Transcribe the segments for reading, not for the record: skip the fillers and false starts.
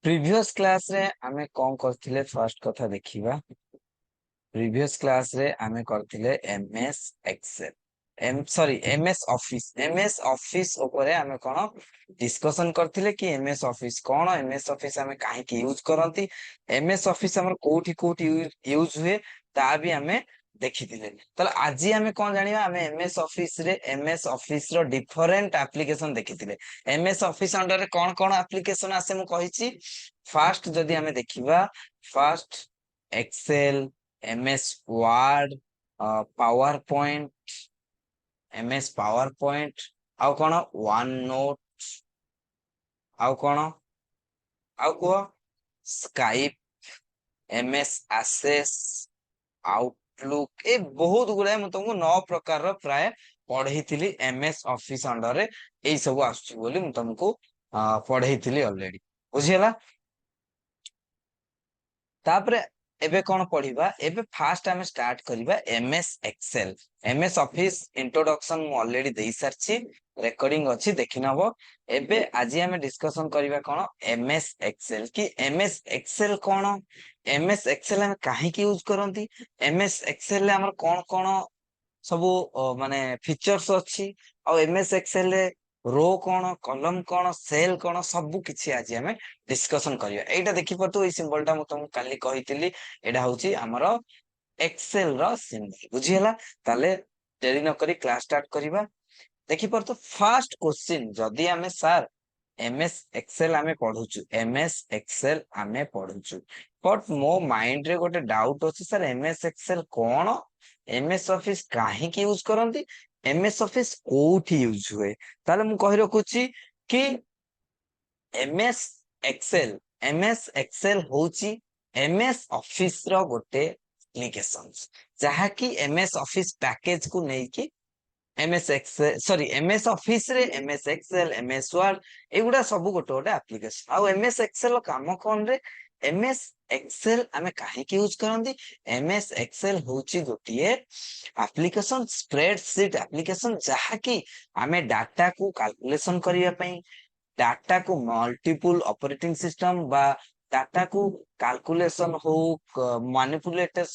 Previous class रे आमे कौन करथिले फर्स्ट कथा देखिबा। प्रीवियस क्लास रे आमे करथिले एमएस एक्सेल एमएस ऑफिस ऊपर आमे कोन डिस्कशन करथिले कि एमएस ऑफिस कोन एमएस ऑफिस आमे काहे की यूज करंती एमएस ऑफिस हमर कोठी कोठी यूज हुए ता भी आमे देखिथिले। तले आज आमे कोन जानिबा आमे एमएस ऑफिस रो डिफरेंट एप्लीकेशन देखिथिले। एमएस ऑफिस अंडर रे कोन कोन एप्लीकेशन आसे मु कहिछि। फास्ट जदि आमे देखिबा fast Excel MS Word PowerPoint MS PowerPoint आउ कोन वन नोट आउ कोन आउ को स्काइप एमएस एक्सेस आउटलुक ए बहुत गुडा मु तुमको 9 प्रकार रो प्राय पढैथिली एमएस ऑफिस अंडर रे एई सब आछी बोली मु तुमको पढैथिली ऑलरेडी बुझियला। तापरे एबे कोन पढिबा एबे फास्ट हमें स्टार्ट करिबा MS Excel MS Office introduction मु ऑलरेडी देई सारछि रिकॉर्डिंग अछि देखिनबो। एबे आज हमें डिस्कशन करिबा कोन एमएस एक्सेल कि एमएस एक्सेल कोन एमएस एक्सेल हम काहे की यूज करंती एमएस एक्सेल ले हमर कोन कोन सब माने फीचर्स अछि और एमएस एक्सेल रे रो कोन कॉलम कोन सेल कोन सब किछि आज हमें डिस्कशन करिया। एटा देखि परतो ए सिंबल टा मु तुम काली कहितली एडा होची हमरो एक्सेल रो सिंबल बुझियला। ताले देरी न करी क्लास स्टार्ट करिबा। देखि परतो फर्स्ट क्वेश्चन जदी हमें सर एमएस एक्सेल हमें पढुछु एमएस एक्सेल हमें पढुछु बट मो माइंड रे गोटे डाउट अछि सर एमएस एक्सेल कोन एमएस ऑफिस काहे की यूज करंती एमएस ऑफिस कोठी यूज हुए ताले मु कहि रखुची कि एमएस एक्सेल होची एमएस ऑफिस रो गोटे एप्लीकेशन जहा कि एमएस ऑफिस पैकेज को नै कि MS Excel sorry MS Office रे एमएस एक्सेल एमएस वर्ड एगुडा सब गोटे गोटे एप्लीकेशन आ एमएस एक्सेल काम कोन रे एमएस एक्सेल हमें काहे की यूज करंदी एमएस एक्सेल होची गोटिए एप्लीकेशन स्प्रेडशीट एप्लीकेशन जहा कि हमें डाटा को कैलकुलेशन करिया पई डाटा को मल्टीपल ऑपरेटिंग सिस्टम बा डाटा को कैलकुलेशन हो मैनिपुलेटर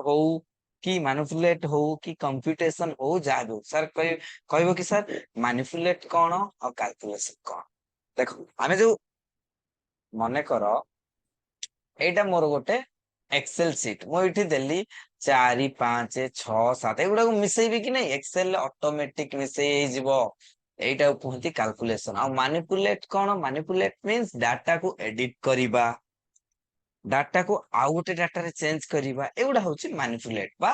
हो कि मैनिपुलेट हो कि कंप्यूटेशन हो जाबो सर कहबो कि सर मैनिपुलेट कोन और कैलकुलेशन कोन देखो हमें जो मने करो एटा मोर गोटे एक्सेल सीट मो इठी देली 4 5 6 7 एगुडा को मिसेइबी कि नै एक्सेल ऑटोमेटिक मिसेइ जिवो एटा कहंती कैलकुलेशन आ मैनिपुलेट कोन मैनिपुलेट मींस डाटा को एडिट करिबा डाटा को आउ गोटे डाटा रे चेंज करिबा एगुडा होची मैनिपुलेट बा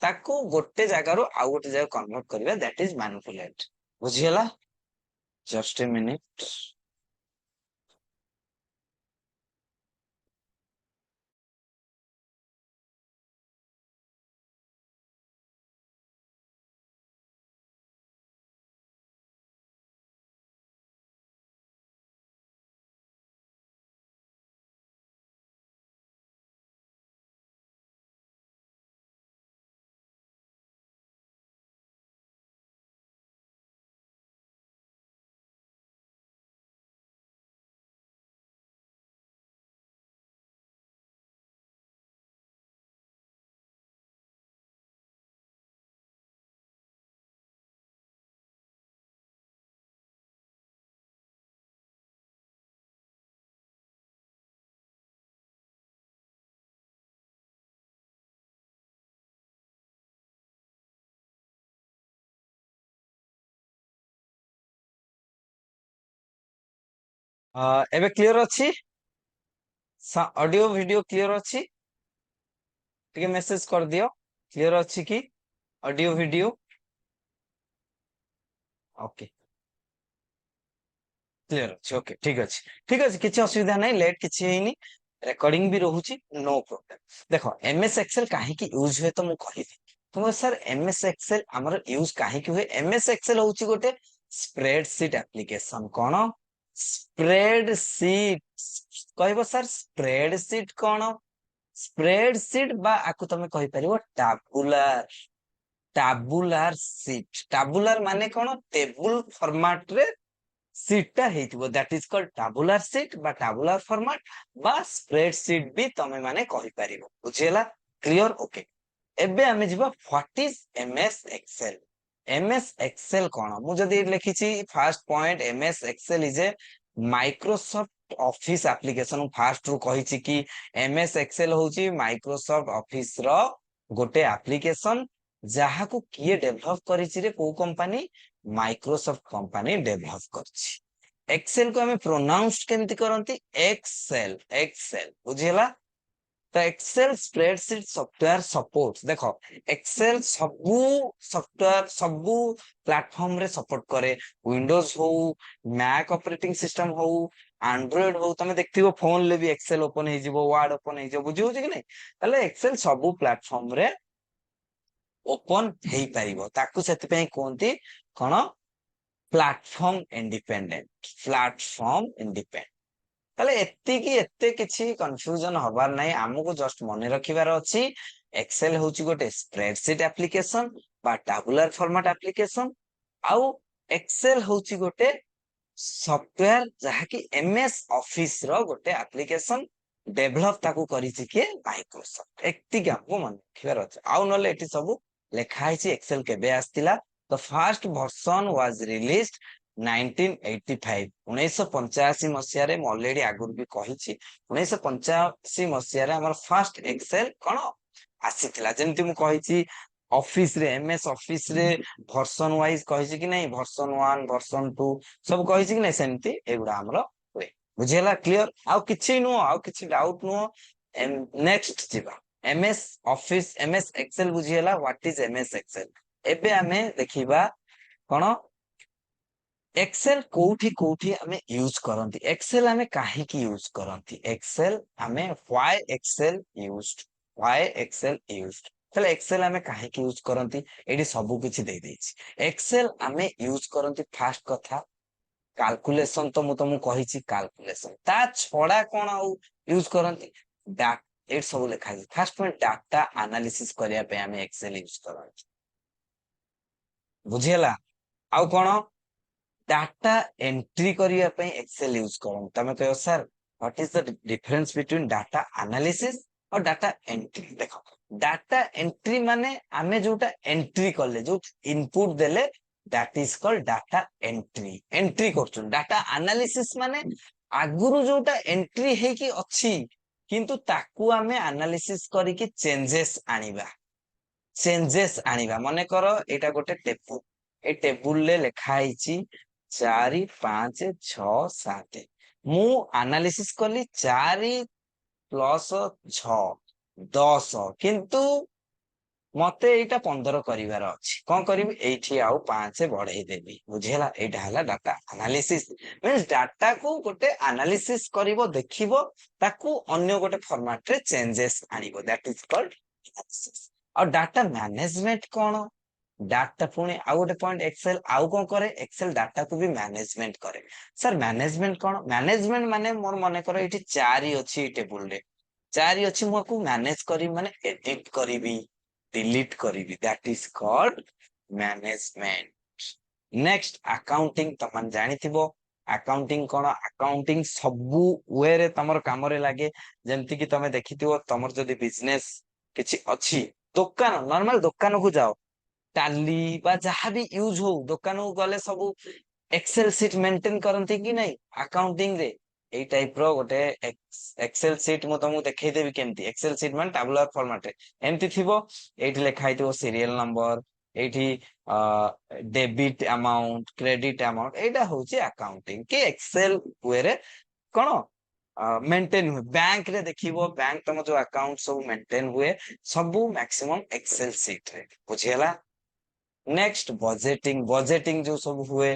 ताको गोटे जगह रो आउ गोटे जगह कन्वर्ट करिबा दैट इज मैनिपुलेट बुझियला। जस्ट ए मिनिट एबे क्लियर अछि ऑडियो वीडियो क्लियर अछि टिके मेसेज कर दियो क्लियर अछि कि ऑडियो वीडियो ओके क्लियर अछि ओके ठीक अछि किछि असुविधा नै लेट किछि हेनी रिकॉर्डिंग भी रहूची नो प्रॉब्लम। देखो एमएस एक्सेल काहे की यूज हुए तो मु कहि तुम सर एमएस एक्सेल हमर यूज काहे की हुए एमएस एक्सेल होची गोटे स्प्रेडशीट एप्लीकेशन कोन स्प्रेडशीट कहबो सर स्प्रेडशीट कोन स्प्रेडशीट बा आकु तमे कहि परिबो टाबुलर शीट टाबुलर माने कोन टेबल फॉर्मेट रे सीटा हेतिबो that is called tabular sheet बा टैबुलर फॉर्मेट बा स्प्रेडशीट भी तमे माने कहि परिबो बुझियला क्लियर ओके एबे हमें जीवा what is MS Excel MS Excel कोन मु जदी लिखिछि first point MS Excel is a Microsoft Office application first रू कहिछि कि एमएस एक्सेल होछि माइक्रोसॉफ्ट ऑफिस रो गोटे एप्लीकेशन जहा को किए डेवलप करिछि रे को कंपनी माइक्रोसॉफ्ट कंपनी डेवलप करछि एक्सेल को हमें प्रोनाउंस केमति करंती एक्सेल एक्सेल बुझियला तो एक्सेल स्प्रेडशीट सॉफ्टवेयर सपोर्ट्स देखो एक्सेल सबू सॉफ्टवेयर सबू प्लेटफॉर्म रे सपोर्ट करे विंडोज हो मैक ऑपरेटिंग सिस्टम हो एंड्रॉइड हो तमे देखथिबो फोन ले भी एक्सेल ओपन हे जिवो वर्ड ओपन हे जिवो बुझियो कि नहीं तले एक्सेल सबू प्लेटफॉर्म रे ओपन हेई परिबो ताकू सेति पे कोंती कोन प्लेटफॉर्म इंडिपेंडेंट ताले एत्ती की एत्ते किछि कंफ्यूजन हबार नै हमकु जस्ट मने रखिबार अछि एक्सेल होची गोटे स्प्रेडशीट एप्लीकेशन बा टैबुलर फॉर्मेट एप्लीकेशन आउ एक्सेल होची गोटे सॉफ्टवेयर जहा कि एमएस ऑफिस रो गोटे एप्लीकेशन डेवलप ताकू करिछि के माइक्रोसॉफ्ट एत्ती के हमकु मने रखिबार अछि आउ नले एटी सब लेखा हिची एक्सेल केबे आस्तिला the first version was released 1985 1985 मसिया रे ऑलरेडी आगुर भी कहिछि 1985 मसिया रे हमर फर्स्ट एक्सेल कोन आसीथिला जेंति मु कहिछि ऑफिस रे एमएस ऑफिस रे वर्जन वाइज कहिछि कि नहीं वर्जन 1 वर्जन 2 सब कहिछि कि नहीं सेमति एगुडा हमरो होय बुझियला क्लियर आउ किछि नो आउ किछि डाउट नो नेक्स्ट जिबा एमएस ऑफिस एमएस एक्सेल बुझियला व्हाट इज एमएस एक्सेल एबे हमें देखिबा कोन एक्सेल कोठी कोठी हमें यूज करंती एक्सेल हमें काहे की यूज करंती एक्सेल हमें व्हाई एक्सेल यूज्ड तले एक्सेल हमें काहे की यूज करंती एडी सबु किछि दे देछि एक्सेल हमें यूज करंती फास्ट कथा कैलकुलेशन तो मु तुमको कहिछि कैलकुलेशन ता छोड़ा कोन आउ यूज करंती डाटा एट सब लिखा छै फर्स्ट पॉइंट डाटा एनालिसिस करिया पे हमें एक्सेल यूज करंती बुझियला आउ कोन डाटा एंट्री करिया पे एक्सेल यूज करम तमे कहो sir what is the difference between data analysis और डाटा एंट्री देखो डाटा एंट्री माने आमे जोटा एंट्री करले जो इनपुट देले that is called data entry करछन डाटा एनालिसिस माने आगुरु जोटा एंट्री हे कि अछि किंतु ताकू आमे एनालिसिस करी कि चेंजेस आनिबा माने करो एटा गोटे टेबुल ए टेबुल ले लिखा हिची 4 5 6 7 मु एनालिसिस करली 4 प्लस 6 10 किंतु मते एटा 15 करिवार अछि कोन करिवि एठी आउ 5 बढ़ाई देबी बुझेला एटा हला डाटा एनालिसिस मींस डाटा को गोटे एनालिसिस करिवो देखिवो ताकू अन्य गोटे फॉर्मेट रे चेंजेस आनिबो दैट इज कॉल्ड एनालिसिस और डाटा मैनेजमेंट कोन डाटा पुणी आउ गोटे पॉइंट एक्सेल आउ कोन करे एक्सेल डाटा को भी मैनेजमेंट करे सर मैनेजमेंट कोन मैनेजमेंट माने मोर मने करो एठी 4 अछि टेबुल रे 4 अछि मो को मैनेज करी माने एडिट करिवि डिलीट करिवि that is called management next accounting तमन जानिथिबो अकाउंटिंग कोन अकाउंटिंग सबु वे रे तमर काम रे लागे जेमति कि तमे देखिथिबो तमर जदी बिजनेस किछि अछि दुकान नॉर्मल दुकान को जाओ टाली बा जहां भी यूज हो दुकान को गले सब एक्सेल शीट मेंटेन करंती कि नहीं अकाउंटिंग रे ए टाइप रो गोटे एक्सेल शीट मु तुमको देखै देबी केमती एक्सेल शीट मान टैबुलर फॉर्मेट रे एमती थिबो एठी लिखा हितो सीरियल नंबर एठी डेबिट अमाउंट क्रेडिट अमाउंट एटा होची अकाउंटिंग के एक्सेल वे रे कोन मेंटेन हुए बैंक रे देखिबो बैंक तम जो अकाउंट सब मेंटेन हुए सब मैक्सिमम एक्सेल शीट रे बुझियला नेक्स्ट बजेटिंग जो सब हुए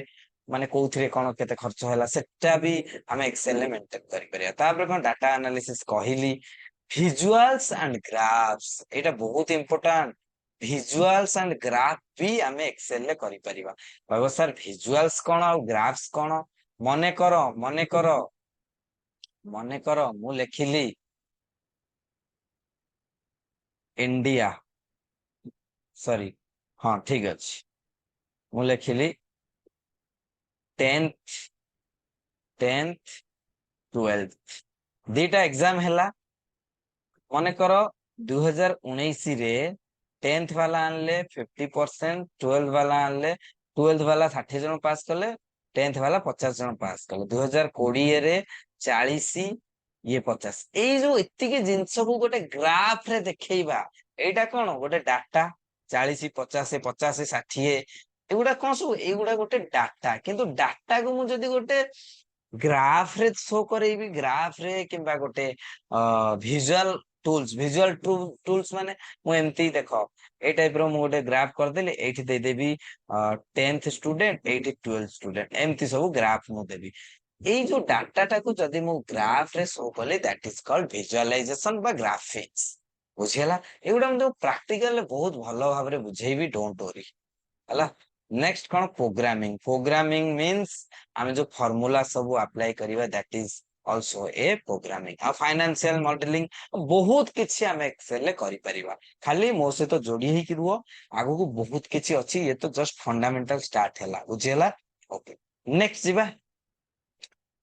माने कोउथरे कोन केते खर्च होला सेटा भी हम एक्सेल ले मेंटेन करि परिया तापर कोन डाटा एनालिसिस कहिली विजुअल्स एंड ग्राफ्स एटा बहुत इंपोर्टेंट विजुअल्स एंड ग्राफ भी हमें एक्सेल ले करि परिबा बाबा सर विजुअल्स कोन और ग्राफ्स कोन मने करो मु लेखिली इंडिया सॉरी हाँ ठीक अछि मु लेखिली 10th 10th 12th दीटा एग्जाम हैला मन कर 2019 रे 10th वाला आनले 50%, 12th वाला आनले 12th वाला 60 जन पास कले, 10th वाला 50 जन पास कले। 2020 रे 40 ये 50 एई जो इत्तिके जिंस को गोटे ग्राफ रे देखैबा एटा कोन गोटे डाटा 40 50 50 60 एगुडा कोन सब एगुडा गोटे डाटा किंतु डाटा को मु जदी गोटे ग्राफ रे शो करेबी ग्राफ रे किंबा गोटे विजुअल टूल्स माने मु एमती देखो ए टाइप रो मु गोटे ग्राफ कर देले एठी दे देबी 10th स्टूडेंट एठी 12th स्टूडेंट एमती सब ग्राफ मु देबी एई जो डाटा टाको जदी मु ग्राफ रे शो करले दैट इज कॉल्ड विजुअलाइजेशन बा ग्राफिक्स बुझियला एगुडा हम प्रैक्टिकल बहुत भलो भाबरे बुझेबी डोंट वरी हला। नेक्स्ट कौन प्रोग्रामिंग प्रोग्रामिंग मीन्स आम जो फॉर्मूला सब अप्लाई करिवा that is also a programming आ फाइनेंशियल मॉडलिंग बहुत किछि आम एक्सेल ले करि परिबा खाली मो से तो जोड़ी ही कि रुओ आगु को बहुत किछि अछि ये तो जस्ट फंडामेंटल स्टार्ट हैला बुझियला। ओके नेक्स्ट जीवा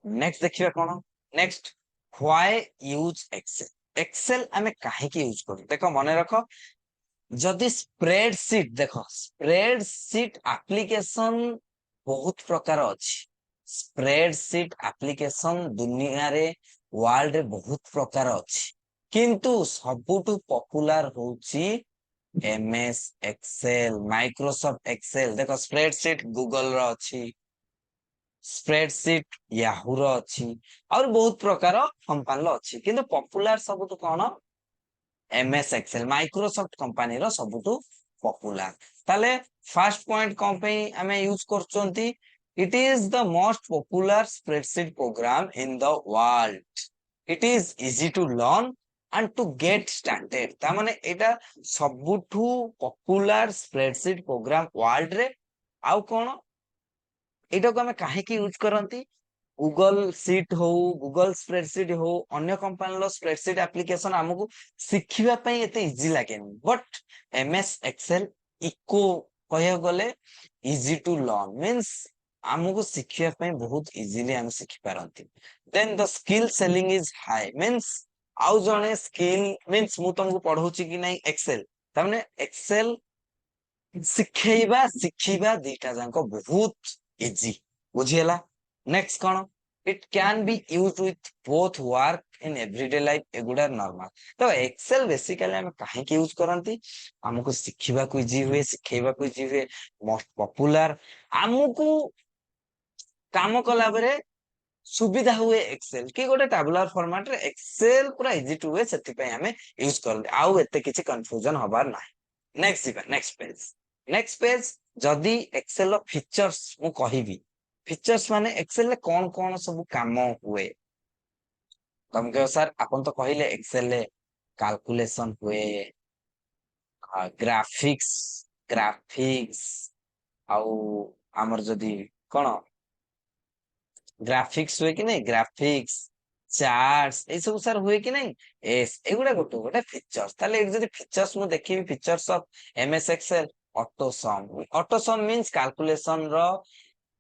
नेक्स्ट देखिबा कोन next why use Excel Excel आमे काहे के यूज करू देखो मने रखो जदि स्प्रेडशीट देखो स्प्रेडशीट एप्लीकेशन बहुत प्रकार अछि स्प्रेडशीट एप्लीकेशन दुनिया रे वर्ल्ड रे बहुत प्रकार अछि किंतु सबुटु पॉपुलर होछि एमएस एक्सेल माइक्रोसॉफ्ट एक्सेल देखो स्प्रेडशीट गूगल रो अछि स्प्रेडशीट याहू रो अछि और बहुत प्रकार कंपनी रो अछि किंतु पॉपुलर सबुटु कोन एमएस एक्सेल माइक्रोसॉफ्ट कंपनी रो सबुटु पॉपुलर ताले फर्स्ट पॉइंट कोन पे हमें यूज करचोंती it is the most popular spreadsheet program in the world it is easy to learn and to get started ता माने एटा सबुठु पॉपुलर स्प्रेडशीट प्रोग्राम वर्ल्ड रे आउ कोन एटा को हमें काहे की यूज करंती गूगल सीट हो गूगल स्प्रेडशीट हो अन्य कंपनी लो स्प्रेडशीट एप्लीकेशन हमकु सिखिबा पई एते इजी लागेनी बट एमएस एक्सेल इको कहया गले इजी टू लर्न मींस हमकु सिखिबा पई बहुत इजीली हम सिखि पारंती then the skill selling is high means आउ जने स्किल मींस मु तुमको पढौची कि नहीं एक्सेल तमने एक्सेल सिखेइबा सिखिबा दीटा जांको बहुत इजी बुझियला। नेक्स्ट कौन it can be use with both work in everyday life एगुडा नॉर्मल तो एक्सेल बेसिकली हम काहे के यूज करंती हमको सिखिबा को इजी हुए सिखेबा को इजी हुए मोस्ट पॉपुलर हमको काम कला बरे सुविधा हुए एक्सेल कि गोटे टैबुलर फॉर्मेट रे एक्सेल पूरा इजी टू हुए सेति पे हमें यूज करंती आउ एते किछि कंफ्यूजन हबार नाही। नेक्स्ट पेज जदी एक्सेल रो फीचर्स मु कहिबी फीचर्स माने एक्सेल ले कौन सब काम हुए तुम कहो सर अपन तो कहले एक्सेल ले कैलकुलेशन हुए ग्राफिक्स ग्राफिक्स आउ हमर जदी कोन ग्राफिक्स हुए कि नहीं ग्राफिक्स चार्ट्स ए सब सर हुए कि नहीं एस एगुडा गोटे फीचर्स ताले एक जदी फीचर्स मु देखिबी features of MS Excel auto sum means calculation रो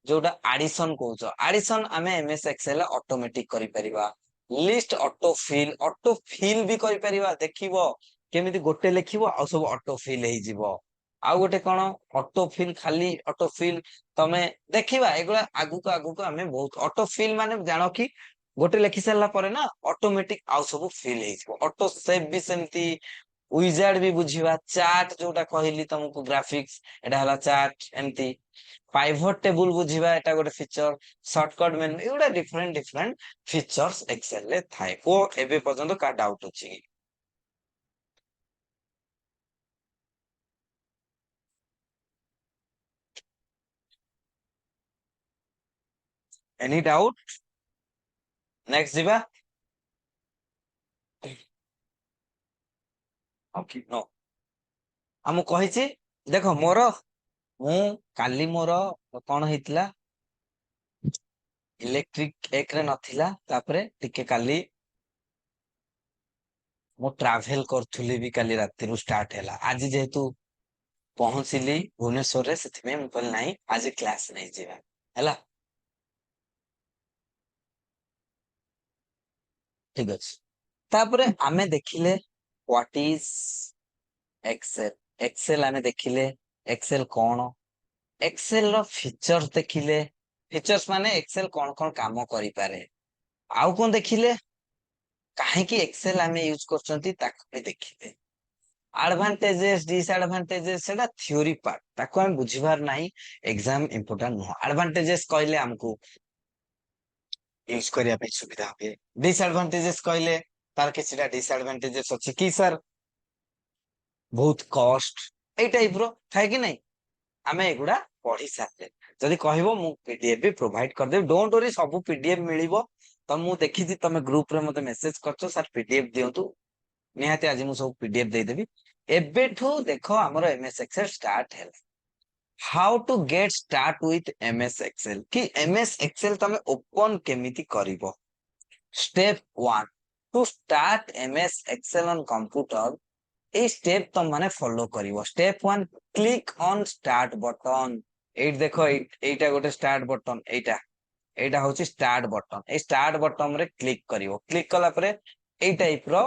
जोटा एडिशन कहउछो एडिशन आमे एमएस एक्सेल ऑटोमेटिक करि परिबा लिस्ट ऑटो फिल भी करि परिबा देखिबो केमिति गोटे लेखिबो आ सब ऑटो फिल हेइ जिवो आ गोटे कोन ऑटो फिल खाली ऑटो फिल तमे देखिबा एगुला आगु को हमें बहुत ऑटो फिल माने जानो कि गोटे लेखि सरला परे ना ऑटोमेटिक आ सब फिल हेइ जिवो ऑटो सेव भी सेमती विजार्ड भी बुझिबा चार्ट जोटा कहली तुमको ग्राफिक्स एटा हला चार्ट एमती पाइवट टेबल बुझिबा एटा गोटे फीचर शॉर्टकट मेनू एगुडा डिफरेंट फीचर्स एक्सेल ले थाए को एबे पर्यंत का डाउट अछि एनी डाउट नेक्स्ट जीवा ओके नो हम कहिछि देखो मोर मु काली मोर कोन हेतिला इलेक्ट्रिक एक रे नथिला तापरे टिके काली मु ट्रैवल करथुली भी काली राती रु स्टार्ट हैला आज जेहेतु पहुंचली भुवनेश्वर रे सेति में मु कहल नाही आज क्लास नहीं जेबा हैला ठीक अछि तापरे आमे देखिले व्हाट इज एक्सेल एक्सेल आमे देखिले एक्सेल कौन एक्सेल रो फीचर्स देखिले फीचर्स माने एक्सेल कौन कौन काम करि पारे आउ कोन देखिले काहे कि एक्सेल आमे यूज करछंती ताको भी देखिले एडवांटेजेस डिसएडवांटेजेस सेटा थ्योरी पार्ट ताको हम बुझिबार नाही एग्जाम इंपोर्टेंट नो एडवांटेजेस कहले हमको यूज करिया पे सुविधा होबे डिसएडवांटेजेस कहले तार किछटा डिसएडवांटेजेस अछि कि सर बहुत कॉस्ट ए टाइप रो थाय कि नहीं आमे एगुडा पढ़ी सारे जदि कहबो मु पीडीएफ भी प्रोवाइड कर देब डोंट वरी सब पीडीएफ मिलिबो त मु देखि छी तमे ग्रुप रे मते मेसेज करछो सर पीडीएफ दियंतु निहाते आज मु सब पीडीएफ दे देबी एबेठू देखो हमर एमएस एक्सेल स्टार्ट हैला how to get start with MS Excel कि एमएस एक्सेल तमे ओपन केमिति करिवो step 1 to start MS Excel on computer ए स्टेप तुम माने फॉलो करिवो step 1 click on start button eight देखो एटा गोटे स्टार्ट बटन एटा एटा होची स्टार्ट बटन ए स्टार्ट बटन रे क्लिक करिवो क्लिक कला परे ए टाइप रो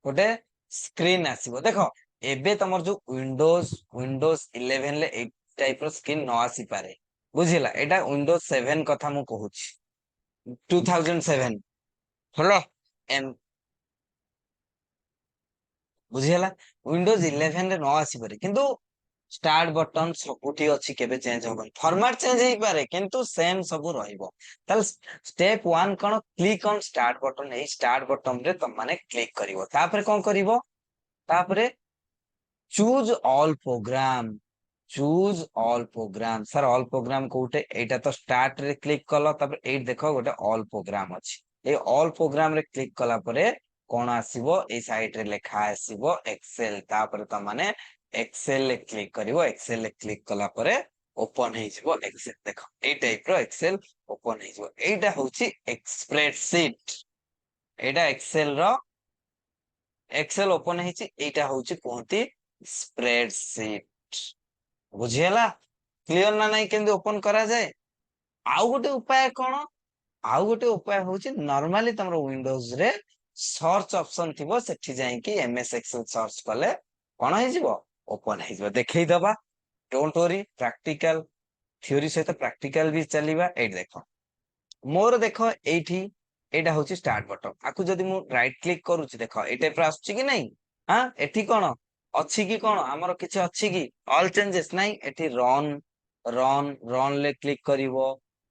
गोटे स्क्रीन आसीबो देखो एबे तमर जो विंडोज विंडोज 11 ले ए टाइप रो स्क्रीन न आसी पारे बुझिला एटा विंडोज 7 कथा मु कहूची 2007 हलो एम बुझिला विंडोज 11 रे न आसी पारे किंतु स्टार्ट बटन सबुठी अछि केबे चेंज होबन फॉर्मेट चेंज हेई पारे किंतु सेम सब रहिबो तल step 1 cone click on start button A start button रे तुम माने क्लिक करिवो तापरे कोन करिवो तापरे choose all programme choose all program sir all programme कोटे एटा तो स्टार्ट रे क्लिक कलो तापर एट देखो गोटे ऑल प्रोग्राम अछि ए ऑल प्रोग्राम रे क्लिक कला परे कोन आसीबो ए साइड रे लेखा आसीबो एक्सेल तापर त माने एक्सेल ले क्लिक करिवो एक्सेल ले क्लिक कला परे ओपन हे जिवो एक्सेल देखो ए टाइप रो एक्सेल ओपन हे जिवो एटा होची स्प्रेडशीट एटा एक्सेल रो एक्सेल ओपन हेची एटा होची कोंती स्प्रेडशीट बुझियला क्लियर ना नहीं केंदे ओपन करा जाए आउ गोटे उपाय कोन आउ गोटे उपाय होची नॉर्मली तमरो विंडोज रे सर्च ऑप्शन थिबो सेठी जाई कि एमएस एक्सेल सर्च कले कोन हे जिवो ओपन हे जिवो देखै दबा डोंट वरी प्रैक्टिकल थ्योरी सहित प्रैक्टिकल भी चलीबा ए देखो मोर देखो एठी एटा होची स्टार्ट बटन आकु जदी मु राइट क्लिक करूची देखो ए टाइप रा आछी कि नहीं हां एठी कोन अछि कि कोन हमर किछ अछि कि ऑल चेंजेस नहीं एठी रन ले क्लिक करिवो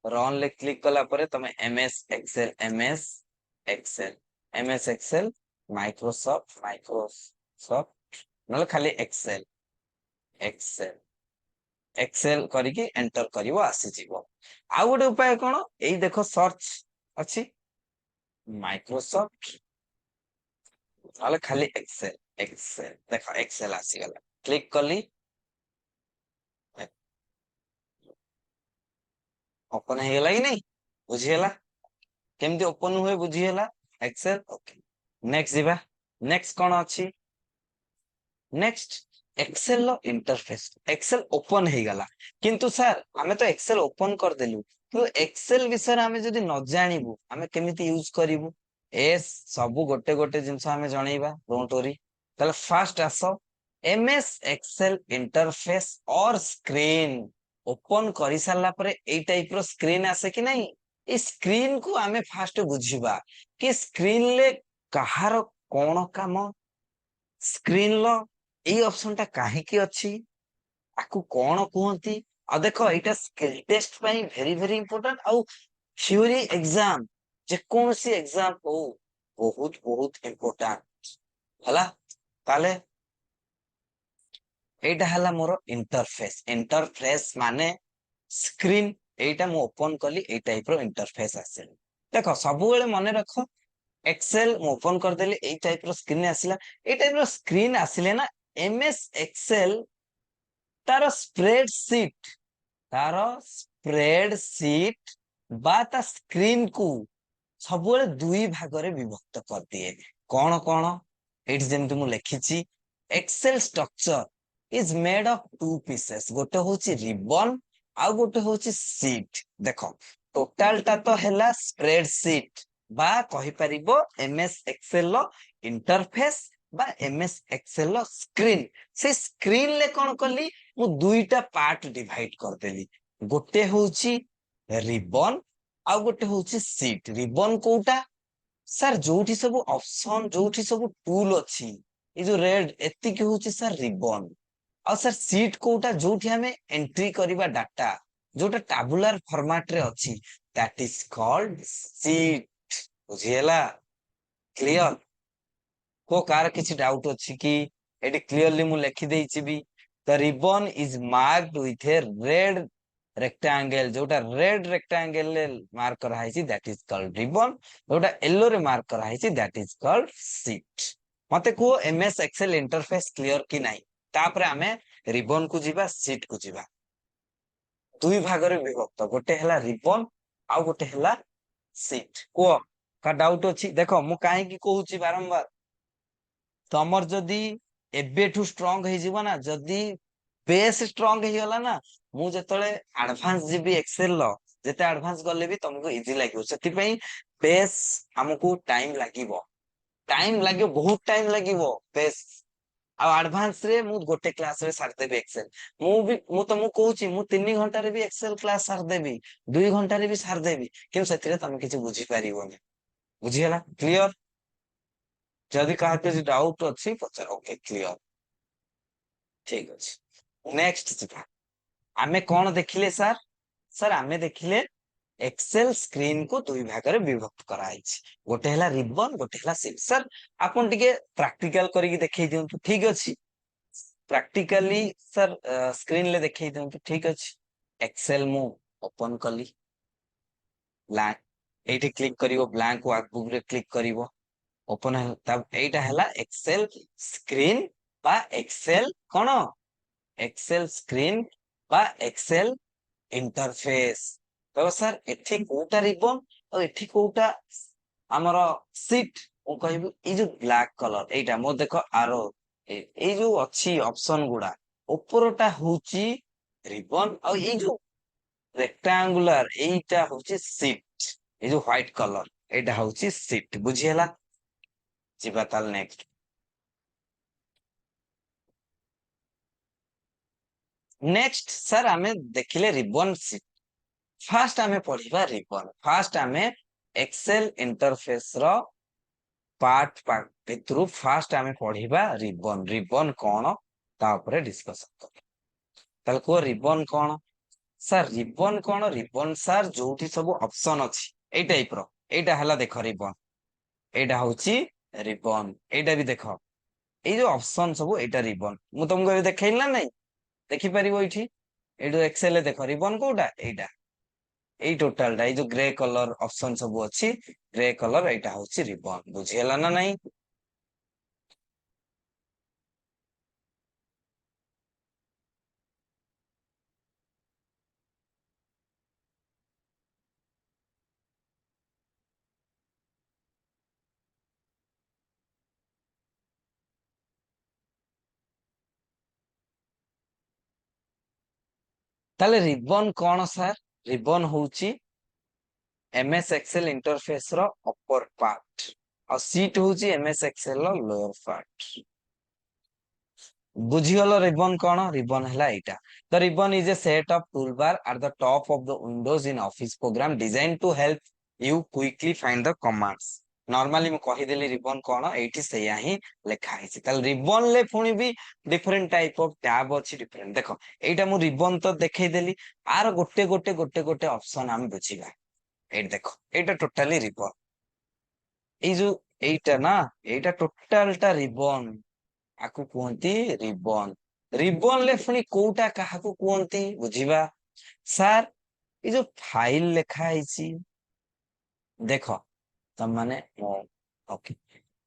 रन ले क्लिक कला परे तमे एमएस एक्सेल माइक्रोसॉफ्ट नले खाली एक्सेल एक्सेल एक्सेल करिके एंटर करिवो आसी जीवो आ गोटे उपाय कोन एई देखो सर्च अछि माइक्रोसॉफ्ट नले खाली एक्सेल एक्सेल देखो एक्सेल आसी गला क्लिक कली ओपन हे गेला कि नहीं बुझियला केमती ओपन हुए बुझियला एक्सेल ओके नेक्स्ट जीवा नेक्स्ट कोन अछि नेक्स्ट एक्सेल लो इंटरफेस एक्सेल ओपन हे गला किंतु सर हमें तो एक्सेल ओपन कर देलु तो एक्सेल विषय हमें जदी न जानिबु हमें केमिति यूज करिवु एस सब गोटे गोटे जिंस हमें जणैबा डोंट वरी तले फास्ट आसो एमएस एक्सेल इंटरफेस और स्क्रीन ओपन करि सारला परे ए टाइप रो स्क्रीन आसे कि नहीं ए स्क्रीन को हमें फास्ट बुझिबा कि स्क्रीन ले कहार कोन काम स्क्रीन लो ए ऑप्शन टा काहे की अछि आकु कोन कहंती आ देखो एटा स्किल टेस्ट पई वेरी वेरी इंपोर्टेंट आउ थ्योरी एग्जाम जे कोन सी एग्जाम हो बहुत बहुत इंपोर्टेंट हला ताले एटा हला मोर इंटरफेस इंटरफेस माने स्क्रीन एटा मु ओपन कली ए टाइप रो इंटरफेस आसे देखो सब बेले मने रखो एक्सेल मु ओपन कर देली ए टाइप रो स्क्रीन आसिला ए टाइप रो स्क्रीन आसिले ना एमएस एक्सेल तारो स्प्रेडशीट बा ता स्क्रीन को सब बेले दुई भाग रे विभक्त कर दिए कोन कोन एट जेमति मु लिखिची Excel structure is made of two pieces गोटे होची रिबन आ गोटे होची शीट देखो टोटल टा तो हैला स्प्रेडशीट बा कहि परिबो एमएस एक्सेल लो इंटरफेस बा एमएस एक्सेल लो स्क्रीन से स्क्रीन ले कोन कली मु दुईटा पार्ट डिवाइड कर देली गोटे होउची रिबन आ गोटे होउची सीट रिबन कोटा सर जोठी सब ऑप्शन जोठी सब टूल अछि ए जो रेड एति के होउची सर रिबन आ सर सीट कोटा जोठी हमें एंट्री करिबा डाटा जोटा टैबुलर फॉर्मेट रे अछि दैट इज कॉल्ड सीट बुझिएला क्लियर को कार किसी डाउट अछि कि एटी क्लियरली मु लिखि देइछि भी the ribbon is marked with a red rectangle जोटा रेड रेक्टेंगल ले मार्क करा हैछि दैट इज कॉल्ड रिबन जोटा येलो रे मार्क करा हैछि दैट इज कॉल्ड सीट मते को एमएस एक्सेल इंटरफेस क्लियर कि नाही तापरे हमें रिबन को जीवा सीट को जीवा दुई भाग रे विभक्त गोटे हला रिबन आ गोटे हला सीट को का डाउट अछि देखो मु काहे की कहूची बारंबार तमर जदी एबेठू स्ट्रांग हे जीव ना जदी बेस स्ट्रांग हे गला ना मु जतले एडवांस जीबी एक्सेल लो जते एडवांस गले भी तुमको इजी लागियो सेति पई बेस हमको टाइम लागियो बहुत टाइम लागियो बेस आ एडवांस रे मु गोटे क्लास रे सार देबे एक्सेल मु तुमको कहूची मु 3 घंटा रे भी एक्सेल क्लास सार देबी 2 घंटा रे भी सार देबी किन सेतिरे तुम किछ बुझी पारिबोनी बुझियला क्लियर जदि कहा किसी डाउट अच्छी पचार ओके क्लियर ठीक अछि नेक्स्ट जिबा आमे कोन देखिले सर सर आमे देखिले एक्सेल स्क्रीन को दुई भाग रे विभक्त कराई छी गोटे हला रिबन गोटे हला सीट सर आपन टिके प्रैक्टिकल करी के देखै दियंतु ठीक अछि प्रैक्टिकली सर स्क्रीन ले देखै दियंतु ठीक अछि एक्सेल मु ओपन कली ब्लैंक एठी क्लिक करिवो ब्लैंक वर्कबुक रे क्लिक करिवो ओपन तब एटा हला एक्सेल स्क्रीन बा एक्सेल कोन एक्सेल स्क्रीन बा एक्सेल इंटरफेस तो सर एठी कोटा रिबन और एठी कोटा हमरो सीट ओ कहबो ई जो ब्लैक कलर एटा मो देखो आरो ए जो अछि ऑप्शन गुडा ऊपरटा होची रिबन और ई जो रेक्टेंगुलर एटा होची सीट ए जो व्हाइट कलर एटा होची सीट बुझियला जिबा ताल नेक्स्ट नेक्स्ट सर आमे देखिले रिबन सीट फास्ट आमे पढिबा रिबन फास्ट आमे एक्सेल इंटरफेस रो पार्ट पार्ट भितरु फास्ट आमे पढिबा रिबन रिबन कोन ता ऊपर डिस्कशन कर ताल को रिबन कोन सर रिबन सर जोठी सब ऑप्शन अछि ए टाइप रो एटा हला देखो रिबन एटा होची रिबन एटा भी देखो ए जो ऑप्शन सब एटा रिबन मु तुमको देखैल ना नहीं देखि परिबो इठी एडो एक्सेल ले देखो रिबन कोटा एटा এই টোটালটা এই যে গ্রে কলর অপশন সব ଅଛି গ্রে কলর এইটা হচ্ছে রিবন বুঝিলা না নাই তাহলে রিবন কোন স্যার রিবন হচ্ছে एमएस एक्सेल इंटरफेस रो अपर पार्ट और सीट होची एमएस एक्सेल रो लोअर पार्ट बुझिगलो रिबन कोन रिबन हला एटा the ribbon is a set of toolbar at the top of the windows in Office program design to help you quickly find the commands normally म कहि देली ribbon कोन एठी सेया ही लेखा है तल रिबन ले पुनी भी डिफरेंट टाइप ऑफ टैब अछि डिफरेंट देखो एटा मु रिबन तो देखै देली आर गोटे ऑप्शन हम बुझिबा एट देखो एटा टोटली रिबन ए जो एटा ना एटा टोटल टा रिबन आकु कोंती रिबन रिबन ले फुनी कोटा काहा को कोंती बुझिबा सर ए जो फाइल लेखा आइची देखो त माने ओके